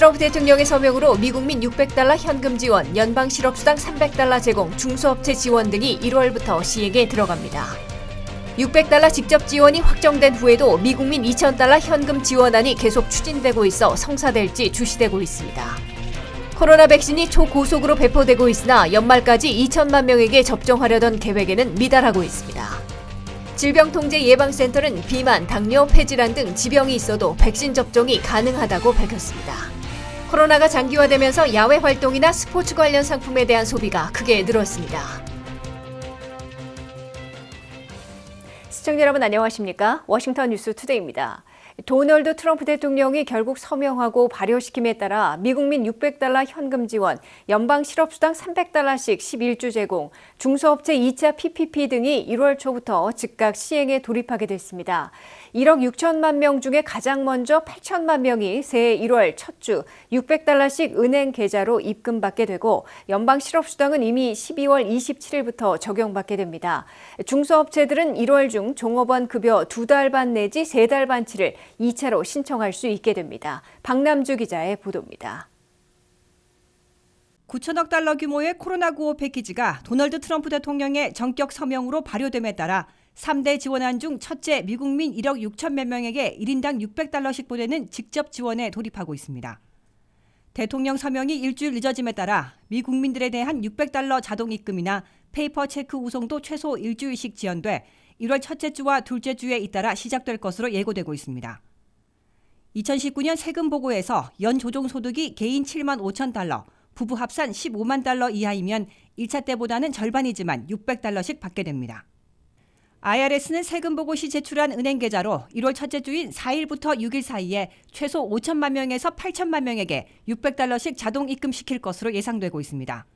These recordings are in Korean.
트럼프 대통령의 서명으로 미국민 $600 현금 지원, 연방 실업수당 $300 제공, 중소업체 지원 등이 1월부터 시행에 들어갑니다. $600 직접 지원이 확정된 후에도 미국민 $2,000 현금 지원안이 계속 추진되고 있어 성사될지 주시되고 있습니다. 코로나 백신이 초고속으로 배포되고 있으나 연말까지 2천만 명에게 접종하려던 계획에는 미달하고 있습니다. 질병통제예방센터는 비만, 당뇨, 폐질환 등 지병이 있어도 백신 접종이 가능하다고 밝혔습니다. 코로나가 장기화되면서 야외 활동이나 스포츠 관련 상품에 대한 소비가 크게 늘었습니다. 시청자 여러분 안녕하십니까? 워싱턴 뉴스 투데이입니다. 도널드 트럼프 대통령이 결국 서명하고 발효시킴에 따라 미국민 $600 현금 지원, 연방 실업수당 $300씩 11주 제공, 중소업체 2차 PPP 등이 1월 초부터 즉각 시행에 돌입하게 됐습니다. 1억 6천만 명 중에 가장 먼저 8천만 명이 새해 1월 첫 주 $600씩 은행 계좌로 입금받게 되고 연방 실업수당은 이미 12월 27일부터 적용받게 됩니다. 중소업체들은 1월 중 종업원 급여 2달 반 내지 3달 반치를 2차로 신청할 수 있게 됩니다. 박남주 기자의 보도입니다. 9천억 달러 규모의 코로나9 패키지가 도널드 트럼프 대통령의 전격 서명으로 발효됨에 따라 3대 지원안 중 첫째 미국민 1억 6천몇 명에게 1인당 $600씩 보내는 직접 지원에 돌입하고 있습니다. 대통령 서명이 일주일 늦어짐에 따라 미국민들에 대한 $600 자동 입금이나 페이퍼 체크 우송도 최소 일주일씩 지연돼 1월 첫째 주와 둘째 주에 잇따라 시작될 것으로 예고되고 있습니다. 2019년 세금 보고에서 연 조정 소득이 개인 7만 5천 달러, 부부 합산 15만 달러 이하이면 1차 때보다는 절반이지만 $600씩 받게 됩니다. IRS는 세금 보고 시 제출한 은행 계좌로 1월 첫째 주인 4일부터 6일 사이에 최소 5천만 명에서 8천만 명에게 $600씩 자동 입금시킬 것으로 예상되고 있습니다.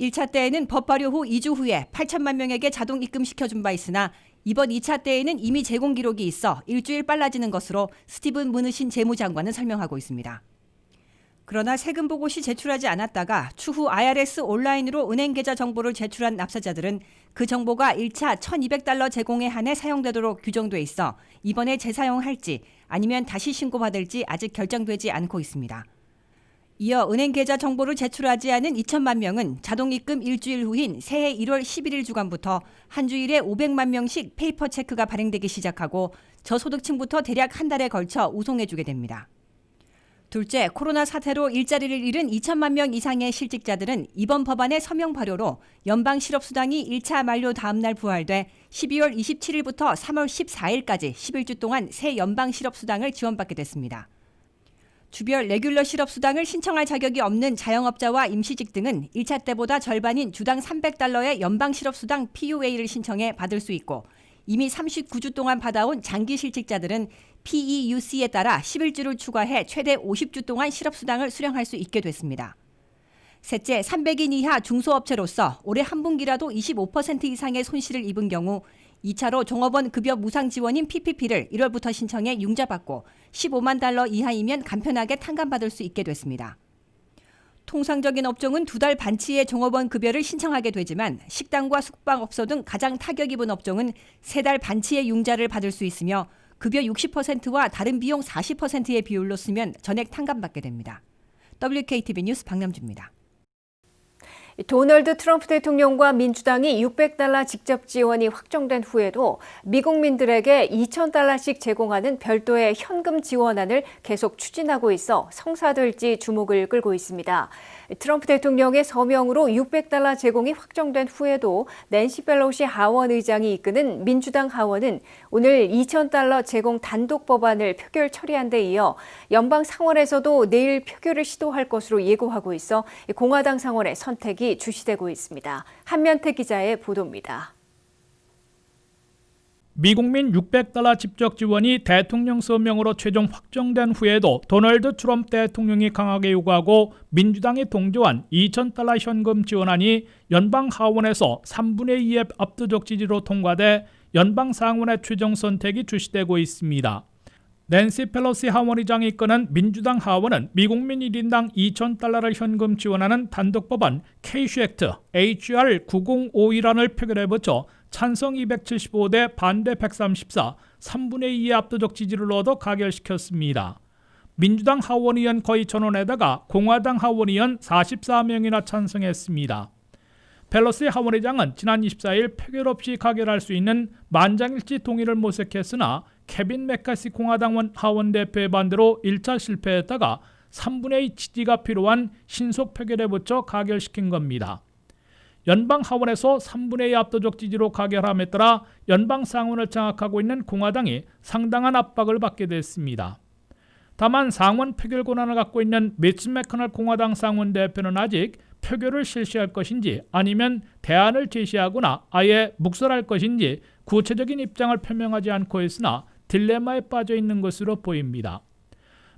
1차 때에는 법 발효 후 2주 후에 8천만 명에게 자동 입금시켜준 바 있으나 이번 2차 때에는 이미 제공 기록이 있어 일주일 빨라지는 것으로 스티븐 무누신 재무장관은 설명하고 있습니다. 그러나 세금 보고 시 제출하지 않았다가 추후 IRS 온라인으로 은행 계좌 정보를 제출한 납세자들은 그 정보가 1차 $1,200 제공에 한해 사용되도록 규정돼 있어 이번에 재사용할지 아니면 다시 신고받을지 아직 결정되지 않고 있습니다. 이어 은행 계좌 정보를 제출하지 않은 2천만 명은 자동 입금 일주일 후인 새해 1월 11일 주간부터 한 주일에 500만 명씩 페이퍼 체크가 발행되기 시작하고 저소득층부터 대략 한 달에 걸쳐 우송해주게 됩니다. 둘째, 코로나 사태로 일자리를 잃은 2천만 명 이상의 실직자들은 이번 법안의 서명 발효로 연방 실업수당이 1차 만료 다음 날 부활돼 12월 27일부터 3월 14일까지 11주 동안 새 연방 실업수당을 지원받게 됐습니다. 주별 레귤러 실업수당을 신청할 자격이 없는 자영업자와 임시직 등은 1차 때보다 절반인 주당 $300의 연방 실업수당 PUA를 신청해 받을 수 있고 이미 39주 동안 받아온 장기 실직자들은 PEUC에 따라 11주를 추가해 최대 50주 동안 실업수당을 수령할 수 있게 됐습니다. 셋째, 300인 이하 중소업체로서 올해 한 분기라도 25% 이상의 손실을 입은 경우 2차로 종업원 급여 무상 지원인 PPP를 1월부터 신청해 융자받고 15만 달러 이하이면 간편하게 탕감받을 수 있게 됐습니다. 통상적인 업종은 2달 반치의 종업원 급여를 신청하게 되지만 식당과 숙박업소 등 가장 타격 입은 업종은 3달 반치의 융자를 받을 수 있으며 급여 60%와 다른 비용 40%의 비율로 쓰면 전액 탕감받게 됩니다. WKTV 뉴스 박남주입니다. 도널드 트럼프 대통령과 민주당이 $600 직접 지원이 확정된 후에도 미국민들에게 $2,000씩 제공하는 별도의 현금 지원안을 계속 추진하고 있어 성사될지 주목을 끌고 있습니다. 트럼프 대통령의 서명으로 $600 제공이 확정된 후에도 낸시 펠로시 하원 의장이 이끄는 민주당 하원은 오늘 $2,000 제공 단독 법안을 표결 처리한 데 이어 연방 상원에서도 내일 표결을 시도할 것으로 예고하고 있어 공화당 상원의 선택이 주시되고 있습니다. 한면태 기자의 보도입니다. 미국민 $600 직접 지원이 대통령 서명으로 최종 확정된 후에도 도널드 트럼프 대통령이 강하게 요구하고 민주당이 동조한 $2,000 현금 지원안이 연방 하원에서 3분의 2의 압도적 지지로 통과돼 연방 상원의 최종 선택이 주시되고 있습니다. 낸시 펠로시 하원의장이 이끄는 민주당 하원은 미국민 1인당 $2,000를 현금 지원하는 단독 법안 케이슈 액트 HR 9051안을 표결에 붙여 찬성 275대 반대 134, 3분의 2의 압도적 지지를 얻어 가결시켰습니다. 민주당 하원의원 거의 전원에다가 공화당 하원의원 44명이나 찬성했습니다. 펠로시 하원의장은 지난 24일 표결 없이 가결할 수 있는 만장일치 동의를 모색했으나 케빈 맥카시 공화당 하원 대표의 반대로 1차 실패했다가 3분의 2 지지가 필요한 신속 표결에 붙여 가결시킨 겁니다. 연방 하원에서 3분의 2 압도적 지지로 가결함에 따라 연방 상원을 장악하고 있는 공화당이 상당한 압박을 받게 됐습니다. 다만 상원 표결 권한을 갖고 있는 미츠 매커널 공화당 상원 대표는 아직 표결을 실시할 것인지 아니면 대안을 제시하거나 아예 묵살할 것인지 구체적인 입장을 표명하지 않고 있으나 딜레마에 빠져 있는 것으로 보입니다.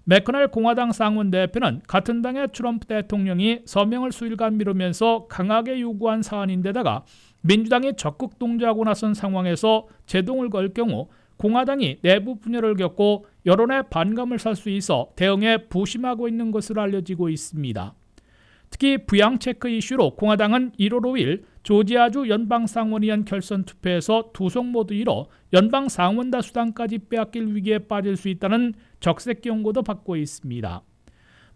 매커널 공화당 상원 대표는 같은 당의 트럼프 대통령이 서명을 수일간 미루면서 강하게 요구한 사안인데다가 민주당이 적극 동조하고 나선 상황에서 제동을 걸 경우 공화당이 내부 분열을 겪고 여론의 반감을 살 수 있어 대응에 부심하고 있는 것으로 알려지고 있습니다. 특히 부양 체크 이슈로 공화당은 1월 5일 조지아주 연방상원의원 결선 투표에서 두 속 모두 이뤄 연방상원 다수당까지 빼앗길 위기에 빠질 수 있다는 적색 경고도 받고 있습니다.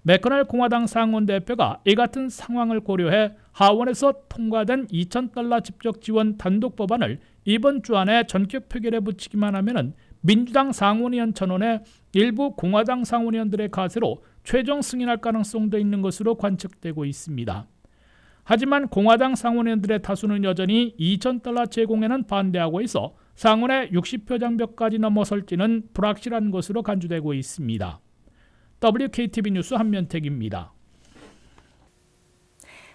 매커널 공화당 상원 대표가 이 같은 상황을 고려해 하원에서 통과된 $2,000 집적 지원 단독 법안을 이번 주 안에 전격 표결에 붙이기만 하면 민주당 상원의원 전원에 일부 공화당 상원의원들의 가세로 최종 승인할 가능성도 있는 것으로 관측되고 있습니다. 하지만 공화당 상원의원들의 다수는 여전히 $2,000 제공에는 반대하고 있어 상원의 60표 장벽까지 넘어설지는 불확실한 것으로 간주되고 있습니다. WKTV 뉴스 한면택입니다.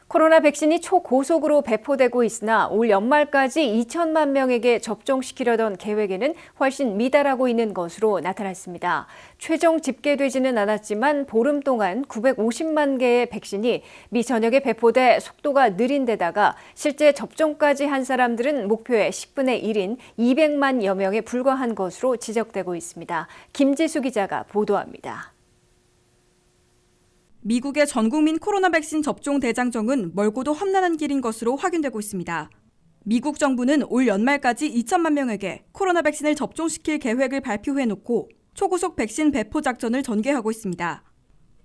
코로나 백신이 초고속으로 배포되고 있으나 올 연말까지 2천만 명에게 접종시키려던 계획에는 훨씬 미달하고 있는 것으로 나타났습니다. 최종 집계되지는 않았지만 보름 동안 950만 개의 백신이 미 전역에 배포돼 속도가 느린 데다가 실제 접종까지 한 사람들은 목표의 10분의 1인 200만여 명에 불과한 것으로 지적되고 있습니다. 김지수 기자가 보도합니다. 미국의 전국민 코로나 백신 접종 대장정은 멀고도 험난한 길인 것으로 확인되고 있습니다. 미국 정부는 올 연말까지 2천만 명에게 코로나 백신을 접종시킬 계획을 발표해놓고 초고속 백신 배포 작전을 전개하고 있습니다.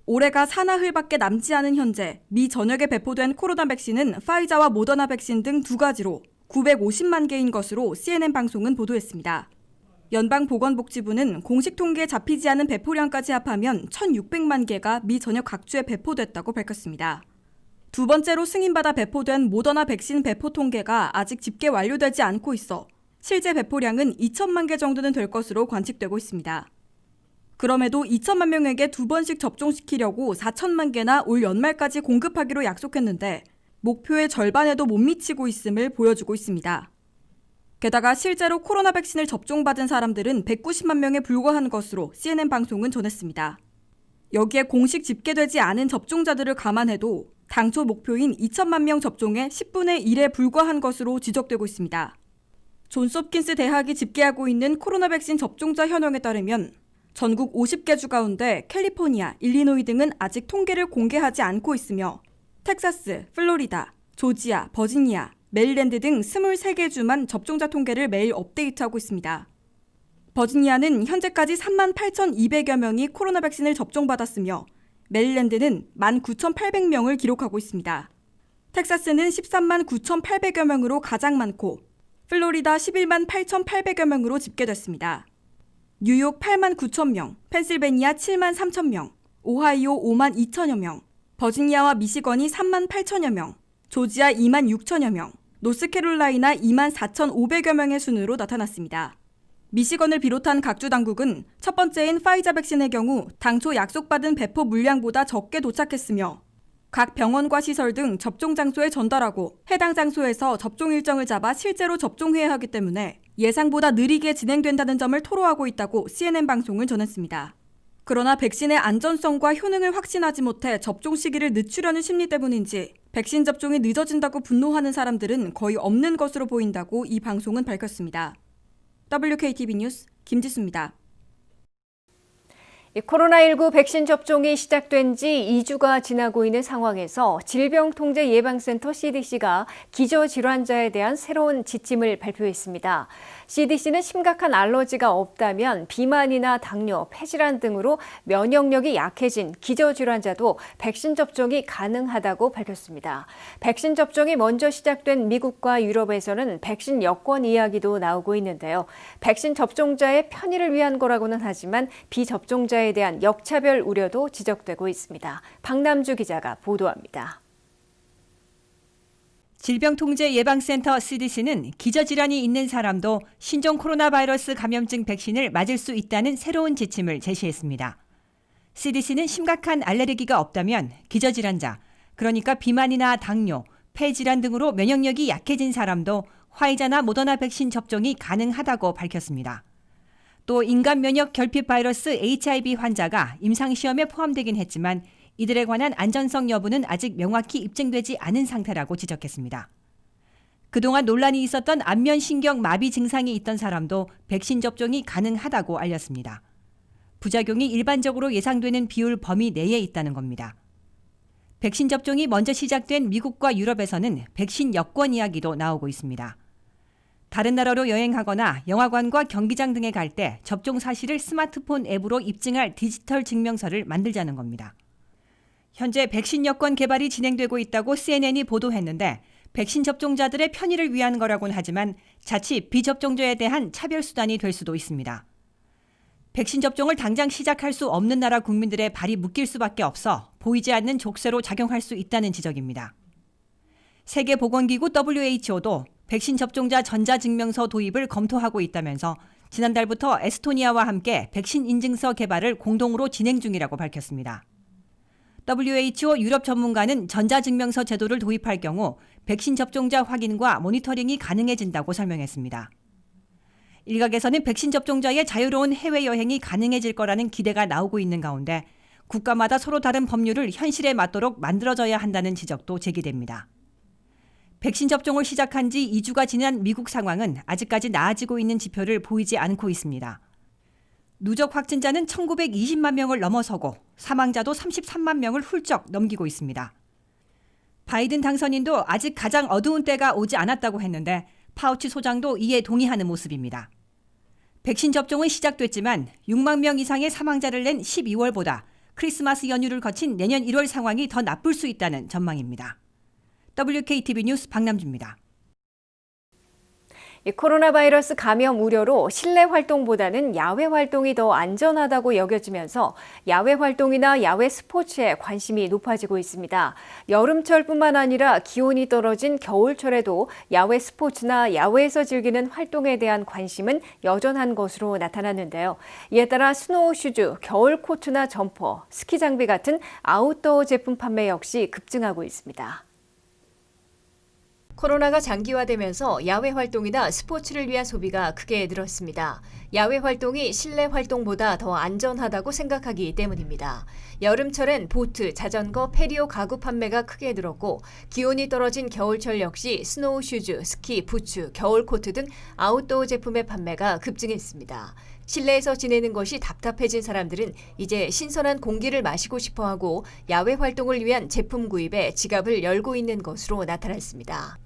올해가 사나흘밖에 남지 않은 현재 미 전역에 배포된 코로나 백신은 파이자와 모더나 백신 등 두 가지로 950만 개인 것으로 CNN 방송은 보도했습니다. 연방보건복지부는 공식 통계에 잡히지 않은 배포량까지 합하면 1,600만 개가 미 전역 각주에 배포됐다고 밝혔습니다. 두 번째로 승인받아 배포된 모더나 백신 배포 통계가 아직 집계 완료되지 않고 있어 실제 배포량은 2천만 개 정도는 될 것으로 관측되고 있습니다. 그럼에도 2천만 명에게 두 번씩 접종시키려고 4천만 개나 올 연말까지 공급하기로 약속했는데 목표의 절반에도 못 미치고 있음을 보여주고 있습니다. 게다가 실제로 코로나 백신을 접종받은 사람들은 190만 명에 불과한 것으로 CNN 방송은 전했습니다. 여기에 공식 집계되지 않은 접종자들을 감안해도 당초 목표인 2천만 명 접종의 10분의 1에 불과한 것으로 지적되고 있습니다. 존스홉킨스 대학이 집계하고 있는 코로나 백신 접종자 현황에 따르면 전국 50개 주 가운데 캘리포니아, 일리노이 등은 아직 통계를 공개하지 않고 있으며 텍사스, 플로리다, 조지아, 버지니아, 메릴랜드 등 23개 주만 접종자 통계를 매일 업데이트하고 있습니다. 버지니아는 현재까지 38,200여 명이 코로나 백신을 접종받았으며 메릴랜드는 19,800명을 기록하고 있습니다. 텍사스는 13만 9,800여 명으로 가장 많고 플로리다 11만 8,800여 명으로 집계됐습니다. 뉴욕 8만 9천 명, 펜실베니아 7만 3천 명, 오하이오 5만 2천여 명, 버지니아와 미시건이 3만 8천여 명, 조지아 2만 6천여 명, 노스캐롤라이나 2만 4,500여 명의 순으로 나타났습니다. 미시건을 비롯한 각주 당국은 첫 번째인 파이자 백신의 경우 당초 약속받은 배포 물량보다 적게 도착했으며 각 병원과 시설 등 접종 장소에 전달하고 해당 장소에서 접종 일정을 잡아 실제로 접종해야 하기 때문에 예상보다 느리게 진행된다는 점을 토로하고 있다고 CNN 방송을 전했습니다. 그러나 백신의 안전성과 효능을 확신하지 못해 접종 시기를 늦추려는 심리 때문인지 백신 접종이 늦어진다고 분노하는 사람들은 거의 없는 것으로 보인다고 이 방송은 밝혔습니다. WKTV 뉴스 김지수입니다. 이 코로나19 백신 접종이 시작된 지 2주가 지나고 있는 상황에서 질병통제예방센터 CDC가 기저질환자에 대한 새로운 지침을 발표했습니다. CDC는 심각한 알러지가 없다면 비만이나 당뇨, 폐질환 등으로 면역력이 약해진 기저질환자도 백신 접종이 가능하다고 밝혔습니다. 백신 접종이 먼저 시작된 미국과 유럽에서는 백신 여권 이야기도 나오고 있는데요. 백신 접종자의 편의를 위한 거라고는 하지만 비접종자에 대한 역차별 우려도 지적되고 있습니다. 박남주 기자가 보도합니다. 질병통제예방센터 CDC는 기저질환이 있는 사람도 신종 코로나 바이러스 감염증 백신을 맞을 수 있다는 새로운 지침을 제시했습니다. CDC는 심각한 알레르기가 없다면 기저질환자, 그러니까 비만이나 당뇨, 폐질환 등으로 면역력이 약해진 사람도 화이자나 모더나 백신 접종이 가능하다고 밝혔습니다. 또 인간 면역 결핍 바이러스 HIV 환자가 임상시험에 포함되긴 했지만 이들에 관한 안전성 여부는 아직 명확히 입증되지 않은 상태라고 지적했습니다. 그동안 논란이 있었던 안면신경 마비 증상이 있던 사람도 백신 접종이 가능하다고 알렸습니다. 부작용이 일반적으로 예상되는 비율 범위 내에 있다는 겁니다. 백신 접종이 먼저 시작된 미국과 유럽에서는 백신 여권 이야기도 나오고 있습니다. 다른 나라로 여행하거나 영화관과 경기장 등에 갈 때 접종 사실을 스마트폰 앱으로 입증할 디지털 증명서를 만들자는 겁니다. 현재 백신 여권 개발이 진행되고 있다고 CNN이 보도했는데 백신 접종자들의 편의를 위한 거라고는 하지만 자칫 비접종자에 대한 차별 수단이 될 수도 있습니다. 백신 접종을 당장 시작할 수 없는 나라 국민들의 발이 묶일 수밖에 없어 보이지 않는 족쇄로 작용할 수 있다는 지적입니다. 세계보건기구 WHO도 백신 접종자 전자증명서 도입을 검토하고 있다면서 지난달부터 에스토니아와 함께 백신 인증서 개발을 공동으로 진행 중이라고 밝혔습니다. WHO 유럽 전문가는 전자증명서 제도를 도입할 경우 백신 접종자 확인과 모니터링이 가능해진다고 설명했습니다. 일각에서는 백신 접종자의 자유로운 해외여행이 가능해질 거라는 기대가 나오고 있는 가운데 국가마다 서로 다른 법률을 현실에 맞도록 만들어져야 한다는 지적도 제기됩니다. 백신 접종을 시작한 지 2주가 지난 미국 상황은 아직까지 나아지고 있는 지표를 보이지 않고 있습니다. 누적 확진자는 1920만 명을 넘어서고 사망자도 33만 명을 훌쩍 넘기고 있습니다. 바이든 당선인도 아직 가장 어두운 때가 오지 않았다고 했는데 파우치 소장도 이에 동의하는 모습입니다. 백신 접종은 시작됐지만 6만 명 이상의 사망자를 낸 12월보다 크리스마스 연휴를 거친 내년 1월 상황이 더 나쁠 수 있다는 전망입니다. WKTV 뉴스 박남주입니다. 코로나 바이러스 감염 우려로 실내 활동보다는 야외 활동이 더 안전하다고 여겨지면서 야외 활동이나 야외 스포츠에 관심이 높아지고 있습니다. 여름철뿐만 아니라 기온이 떨어진 겨울철에도 야외 스포츠나 야외에서 즐기는 활동에 대한 관심은 여전한 것으로 나타났는데요. 이에 따라 스노우 슈즈, 겨울 코트나 점퍼, 스키 장비 같은 아웃도어 제품 판매 역시 급증하고 있습니다. 코로나가 장기화되면서 야외 활동이나 스포츠를 위한 소비가 크게 늘었습니다. 야외 활동이 실내 활동보다 더 안전하다고 생각하기 때문입니다. 여름철엔 보트, 자전거, 페리오 가구 판매가 크게 늘었고 기온이 떨어진 겨울철 역시 스노우 슈즈, 스키, 부츠, 겨울 코트 등 아웃도어 제품의 판매가 급증했습니다. 실내에서 지내는 것이 답답해진 사람들은 이제 신선한 공기를 마시고 싶어하고 야외 활동을 위한 제품 구입에 지갑을 열고 있는 것으로 나타났습니다.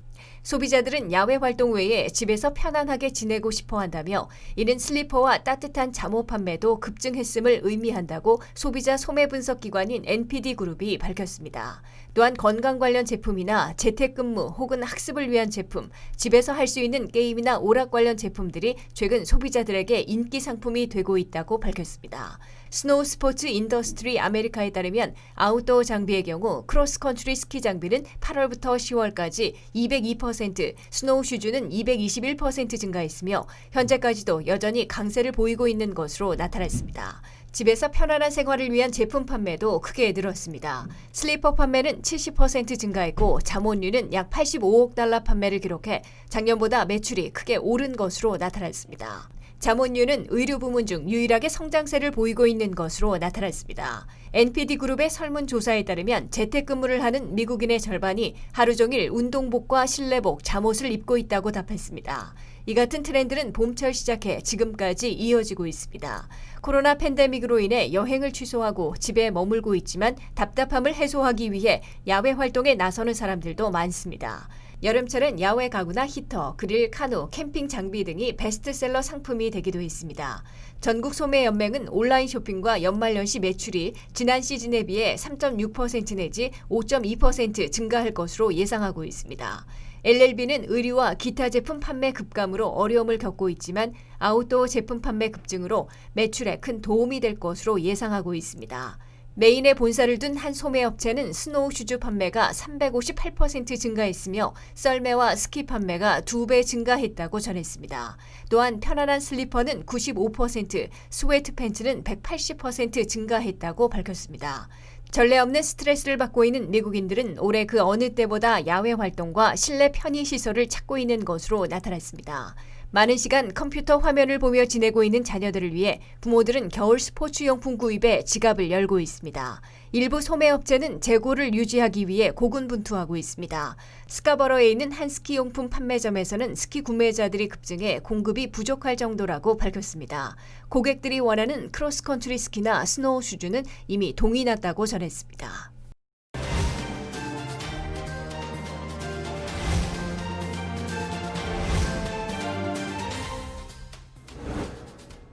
소비자들은 야외 활동 외에 집에서 편안하게 지내고 싶어 한다며 이는 슬리퍼와 따뜻한 잠옷 판매도 급증했음을 의미한다고 소비자 소매 분석 기관인 NPD그룹이 밝혔습니다. 또한 건강 관련 제품이나 재택근무 혹은 학습을 위한 제품, 집에서 할 수 있는 게임이나 오락 관련 제품들이 최근 소비자들에게 인기 상품이 되고 있다고 밝혔습니다. 스노우 스포츠 인더스트리 아메리카에 따르면 아웃도어 장비의 경우 크로스컨트리 스키 장비는 8월부터 10월까지 202%, 스노우 슈즈는 221% 증가했으며 현재까지도 여전히 강세를 보이고 있는 것으로 나타났습니다. 집에서 편안한 생활을 위한 제품 판매도 크게 늘었습니다. 슬리퍼 판매는 70% 증가했고 잠옷류는 약 85억 달러 판매를 기록해 작년보다 매출이 크게 오른 것으로 나타났습니다. 잠옷류는 의류 부문 중 유일하게 성장세를 보이고 있는 것으로 나타났습니다. NPD그룹의 설문조사에 따르면 재택근무를 하는 미국인의 절반이 하루 종일 운동복과 실내복, 잠옷을 입고 있다고 답했습니다. 이 같은 트렌드는 봄철 시작해 지금까지 이어지고 있습니다. 코로나 팬데믹으로 인해 여행을 취소하고 집에 머물고 있지만 답답함을 해소하기 위해 야외 활동에 나서는 사람들도 많습니다. 여름철엔 야외 가구나 히터, 그릴, 카누, 캠핑 장비 등이 베스트셀러 상품이 되기도 했습니다. 전국 소매연맹은 온라인 쇼핑과 연말연시 매출이 지난 시즌에 비해 3.6% 내지 5.2% 증가할 것으로 예상하고 있습니다. LLB는 의류와 기타 제품 판매 급감으로 어려움을 겪고 있지만 아웃도어 제품 판매 급증으로 매출에 큰 도움이 될 것으로 예상하고 있습니다. 메인에 본사를 둔 한 소매업체는 스노우 슈즈 판매가 358% 증가했으며 썰매와 스키 판매가 2배 증가했다고 전했습니다. 또한 편안한 슬리퍼는 95%, 스웨트 팬츠는 180% 증가했다고 밝혔습니다. 전례 없는 스트레스를 받고 있는 미국인들은 올해 그 어느 때보다 야외 활동과 실내 편의 시설을 찾고 있는 것으로 나타났습니다. 많은 시간 컴퓨터 화면을 보며 지내고 있는 자녀들을 위해 부모들은 겨울 스포츠용품 구입에 지갑을 열고 있습니다. 일부 소매업체는 재고를 유지하기 위해 고군분투하고 있습니다. 스카버러에 있는 한 스키용품 판매점에서는 스키 구매자들이 급증해 공급이 부족할 정도라고 밝혔습니다. 고객들이 원하는 크로스컨트리 스키나 스노우 슈즈는 이미 동이 났다고 전했습니다.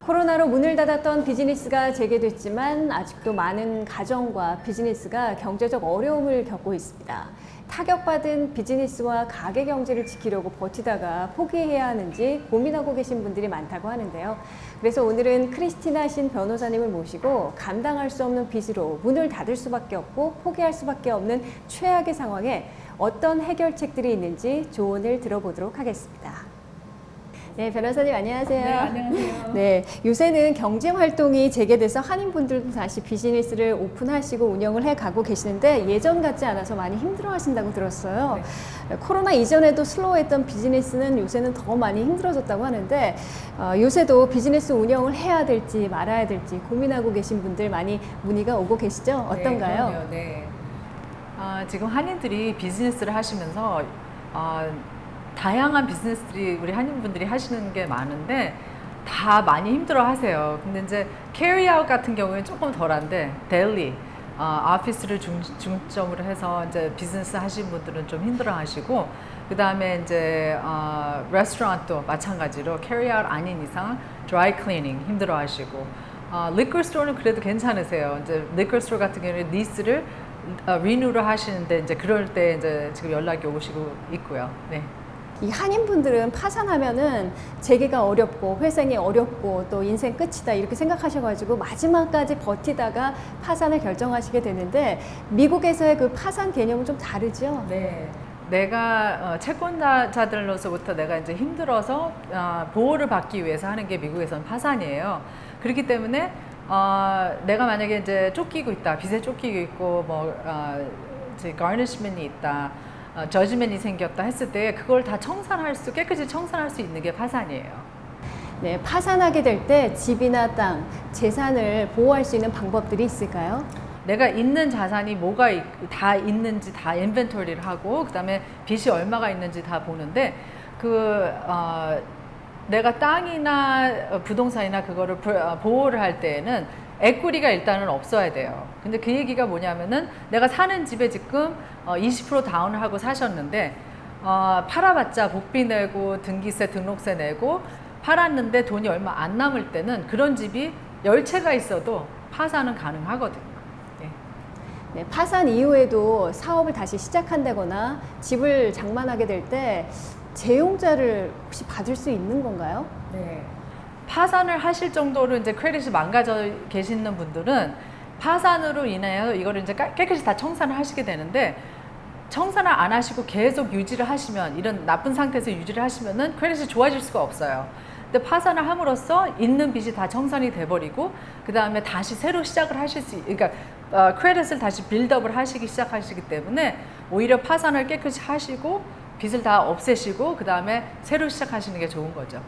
코로나로 문을 닫았던 비즈니스가 재개됐지만 아직도 많은 가정과 비즈니스가 경제적 어려움을 겪고 있습니다. 타격받은 비즈니스와 가게 경제를 지키려고 버티다가 포기해야 하는지 고민하고 계신 분들이 많다고 하는데요. 그래서 오늘은 크리스티나 신 변호사님을 모시고 감당할 수 없는 빚으로 문을 닫을 수밖에 없고 포기할 수밖에 없는 최악의 상황에 어떤 해결책들이 있는지 조언을 들어보도록 하겠습니다. 네, 변호사님 안녕하세요. 네, 안녕하세요. 네, 요새는 경제 활동이 재개돼서 한인분들도 다시 비즈니스를 오픈하시고 운영을 해가고 계시는데 예전 같지 않아서 많이 힘들어하신다고 들었어요. 네. 코로나 이전에도 슬로우했던 비즈니스는 요새는 더 많이 힘들어졌다고 하는데 요새도 비즈니스 운영을 해야 될지 말아야 될지 고민하고 계신 분들 많이 문의가 오고 계시죠? 어떤가요? 네, 그럼요. 네. 지금 한인들이 비즈니스를 하시면서 다양한 비즈니스들이 우리 한인분들이 하시는 게 많은데 다 많이 힘들어 하세요. 근데 이제 캐리아웃 같은 경우에는 조금 덜한데 데일리 오피스를 중점으로 해서 이제 비즈니스 하시는 분들은 좀 힘들어 하시고 그 다음에 이제 레스토랑도 마찬가지로 캐리아웃 아닌 이상 드라이 클리닝 힘들어 하시고 리커 스토어는 그래도 괜찮으세요. 이제 리커 스토어 같은 경우는 리스를 리뉴를 하시는데 이제 그럴 때 이제 지금 연락이 오시고 있고요. 네. 이 한인분들은 파산하면은 재개가 어렵고 회생이 어렵고 또 인생 끝이다 이렇게 생각하셔가지고 마지막까지 버티다가 파산을 결정하시게 되는데 미국에서의 그 파산 개념은 좀 다르죠? 네. 내가 채권자들로서부터 내가 이제 힘들어서 보호를 받기 위해서 하는 게 미국에서는 파산이에요. 그렇기 때문에 내가 만약에 이제 쫓기고 있다, 빚에 쫓기고 있고 뭐 이제 가니시먼이 있다. 저지먼이 생겼다 했을 때 그걸 다 깨끗이 청산할 수 있는 게 파산이에요. 네, 파산하게 될 때 집이나 땅, 재산을 보호할 수 있는 방법들이 있을까요? 내가 있는 자산이 뭐가 다 있는지 다 인벤토리를 하고 그다음에 빚이 얼마가 있는지 다 보는데 내가 땅이나 부동산이나 그거를 보호를 할 때에는 에quity 일단은 없어야 돼요. 근데 그 얘기가 뭐냐면은 내가 사는 집에 지금 20% 다운을 하고 사셨는데 팔아봤자 복비 내고 등기세 등록세 내고 팔았는데 돈이 얼마 안 남을 때는 그런 집이 10채가 있어도 파산은 가능하거든요. 네. 네, 파산 이후에도 사업을 다시 시작한다거나 집을 장만하게 될 때 재용자를 혹시 받을 수 있는 건가요? 네. 파산을 하실 정도로 이제 크레딧이 망가져 계시는 분들은 파산으로 인하여 이거를 이제 깨끗이 다 청산을 하시게 되는데 청산을 안 하시고 계속 유지를 하시면 이런 나쁜 상태에서 유지를 하시면은 크레딧이 좋아질 수가 없어요. 근데 파산을 함으로써 있는 빚이 다 청산이 돼버리고 그 다음에 다시 새로 시작을 하실 수, 그러니까 크레딧을 다시 빌드업을 시작하시기 때문에 오히려 파산을 깨끗이 하시고 빚을 다 없애시고 그 다음에 새로 시작하시는 게 좋은 거죠.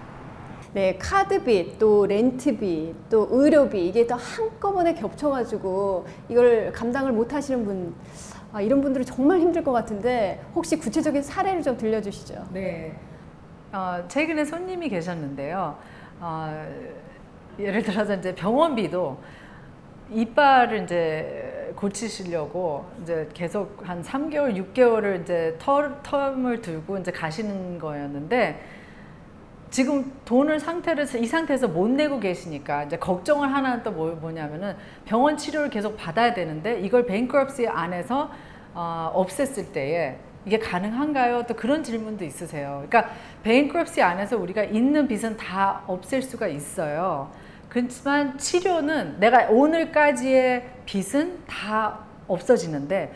네, 카드빚, 또 렌트비, 또 의료비 이게 또 한꺼번에 겹쳐가지고 이걸 감당을 못 하시는 분, 이런 분들은 정말 힘들 것 같은데 혹시 구체적인 사례를 좀 들려주시죠? 네. 최근에 손님이 계셨는데요. 예를 들어서 이제 병원비도 이빨을 이제 고치시려고 이제 계속 한 3개월, 6개월을 이제 텀을 두고 이제 가시는 거였는데 지금 돈을 이 상태에서 못 내고 계시니까 이제 걱정을 하나 또 뭐냐면은 병원 치료를 계속 받아야 되는데 이걸 bankruptcy 안에서 없앴을 때에 이게 가능한가요? 또 그런 질문도 있으세요. 그러니까 bankruptcy 안에서 우리가 있는 빚은 다 없앨 수가 있어요. 그렇지만 치료는 내가 오늘까지의 빚은 다 없어지는데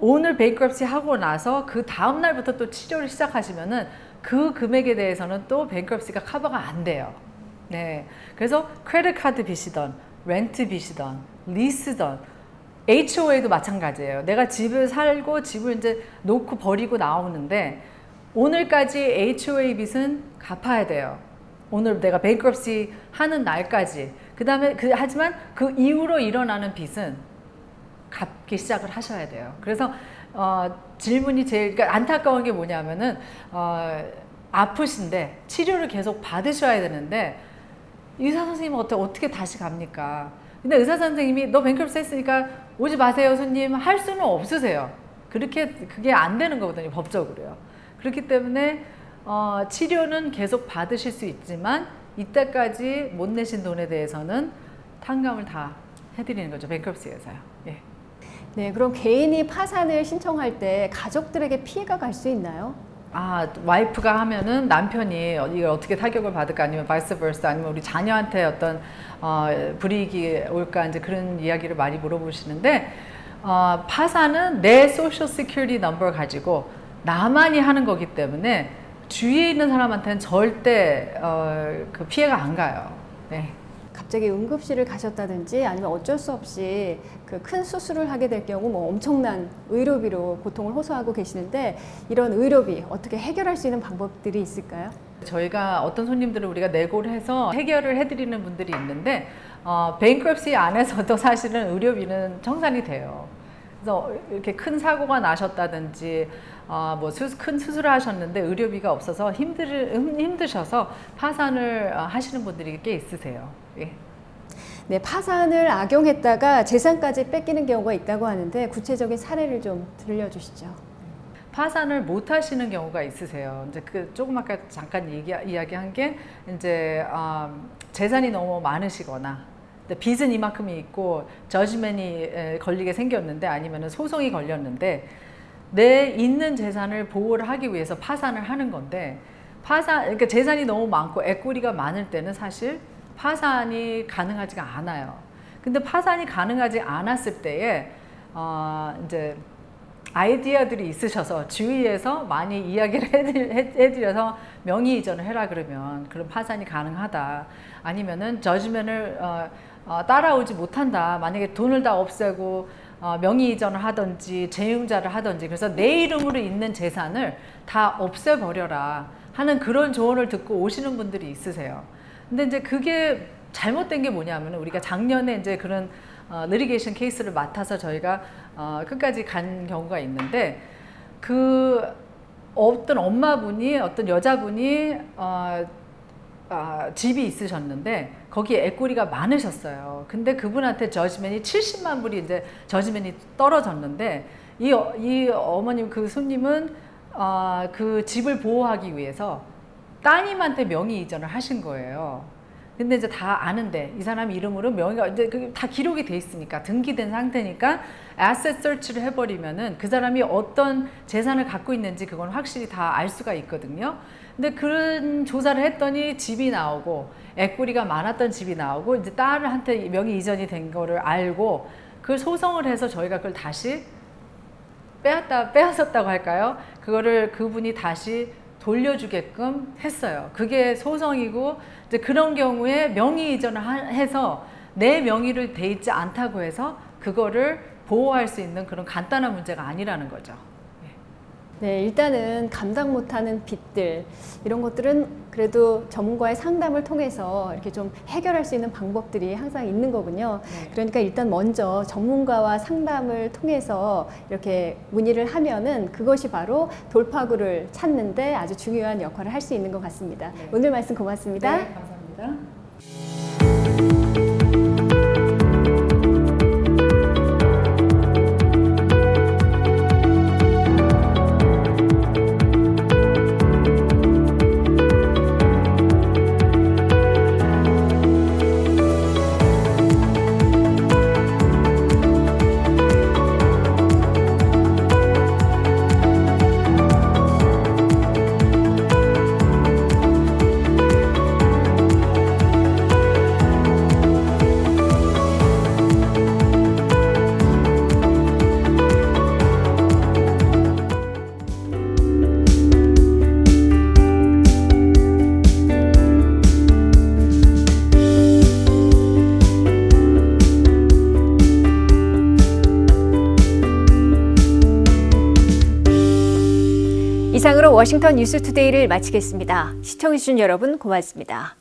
오늘 bankruptcy 하고 나서 그 다음 날부터 또 치료를 시작하시면은 그 금액에 대해서는 또 bankruptcy가 커버가 안 돼요. 네, 그래서 크레딧 카드 빚이든 렌트 빚이든 리스든 HOA도 마찬가지예요. 내가 집을 살고 집을 이제 놓고 버리고 나오는데 오늘까지 HOA 빚은 갚아야 돼요. 오늘 내가 bankruptcy 하는 날까지. 그다음에 하지만 그 이후로 일어나는 빚은 갚기 시작을 하셔야 돼요. 그래서 질문이 그러니까 안타까운 게 뭐냐면은 아프신데 치료를 계속 받으셔야 되는데 의사 선생님은 어떻게 다시 갑니까? 근데 의사 선생님이 너 bankruptcy 했으니까 오지 마세요, 손님 할 수는 없으세요. 그게 안 되는 거거든요, 법적으로요. 그렇기 때문에 치료는 계속 받으실 수 있지만 이때까지 못 내신 돈에 대해서는 탕감을 다 해드리는 거죠, bankruptcy에서요. 예. 네, 그럼 개인이 파산을 신청할 때 가족들에게 피해가 갈 수 있나요? 와이프가 하면은 남편이 이걸 어떻게 타격을 받을까 아니면 vice versa 아니면 우리 자녀한테 어떤 불이익이 올까 이제 그런 이야기를 많이 물어보시는데 파산은 내 social security number 가지고 나만이 하는 거기 때문에 주위에 있는 사람한테는 절대 그 피해가 안 가요. 네. 갑자기 응급실을 가셨다든지 아니면 어쩔 수 없이 그 큰 수술을 하게 될 경우 뭐 엄청난 의료비로 고통을 호소하고 계시는데 이런 의료비 어떻게 해결할 수 있는 방법들이 있을까요? 저희가 어떤 손님들을 우리가 내고를 해서 해결을 해드리는 분들이 있는데 bankruptcy 안에서도 사실은 의료비는 청산이 돼요. 그래서 이렇게 큰 사고가 나셨다든지 큰 수술을 하셨는데 의료비가 없어서 힘드셔서 파산을 하시는 분들이 꽤 있으세요. 예. 네, 파산을 악용했다가 재산까지 뺏기는 경우가 있다고 하는데 구체적인 사례를 좀 들려주시죠. 파산을 못 하시는 경우가 있으세요. 이제 조금 아까 잠깐 이야기한 게 이제 재산이 너무 많으시거나 빚은 이만큼이 있고 저지멘이 걸리게 생겼는데 아니면 소송이 걸렸는데 내 있는 재산을 보호를 하기 위해서 파산을 하는 건데 그러니까 재산이 너무 많고 에quity 많을 때는 사실 파산이 가능하지가 않아요. 근데 파산이 가능하지 않았을 때에 이제 아이디어들이 있으셔서 주위에서 많이 이야기를 해드려서 명의 이전을 해라 그러면 그럼 파산이 가능하다. 아니면은 저지멘을 따라오지 못한다. 만약에 돈을 다 없애고 명의 이전을 하든지 재융자를 하든지 그래서 내 이름으로 있는 재산을 다 없애버려라 하는 그런 조언을 듣고 오시는 분들이 있으세요. 근데 이제 그게 잘못된 게 뭐냐면 우리가 작년에 이제 그런 리티게이션 케이스를 맡아서 저희가 끝까지 간 경우가 있는데 어떤 엄마분이 어떤 여자분이 집이 있으셨는데 거기에 에quity 많으셨어요. 근데 그분한테 저지멘이 70만 불이 이제 저지멘이 떨어졌는데 이 어머님 그 손님은 그 집을 보호하기 위해서 따님한테 명의 이전을 하신 거예요. 근데 이제 다 아는데 이 사람 이름으로 명의가 이제 그게 다 기록이 돼 있으니까 등기된 상태니까 asset search를 해버리면은 그 사람이 어떤 재산을 갖고 있는지 그건 확실히 다 알 수가 있거든요. 근데 그런 조사를 했더니 집이 나오고 에quity 많았던 집이 나오고 이제 딸한테 명의 이전이 된 거를 알고 그걸 소송을 해서 저희가 그걸 다시 빼앗았다고 할까요? 그거를 그분이 다시 돌려주게끔 했어요. 그게 소송이고 이제 그런 경우에 명의 이전을 해서 내 명의를 돼 있지 않다고 해서 그거를 보호할 수 있는 그런 간단한 문제가 아니라는 거죠. 네, 일단은 감당 못하는 빚들 이런 것들은 그래도 전문가의 상담을 통해서 이렇게 좀 해결할 수 있는 방법들이 항상 있는 거군요. 네. 그러니까 일단 먼저 전문가와 상담을 통해서 이렇게 문의를 하면은 그것이 바로 돌파구를 찾는데 아주 중요한 역할을 할 수 있는 것 같습니다. 네. 오늘 말씀 고맙습니다. 네, 감사합니다. 이상으로 워싱턴 뉴스투데이를 마치겠습니다. 시청해주신 여러분 고맙습니다.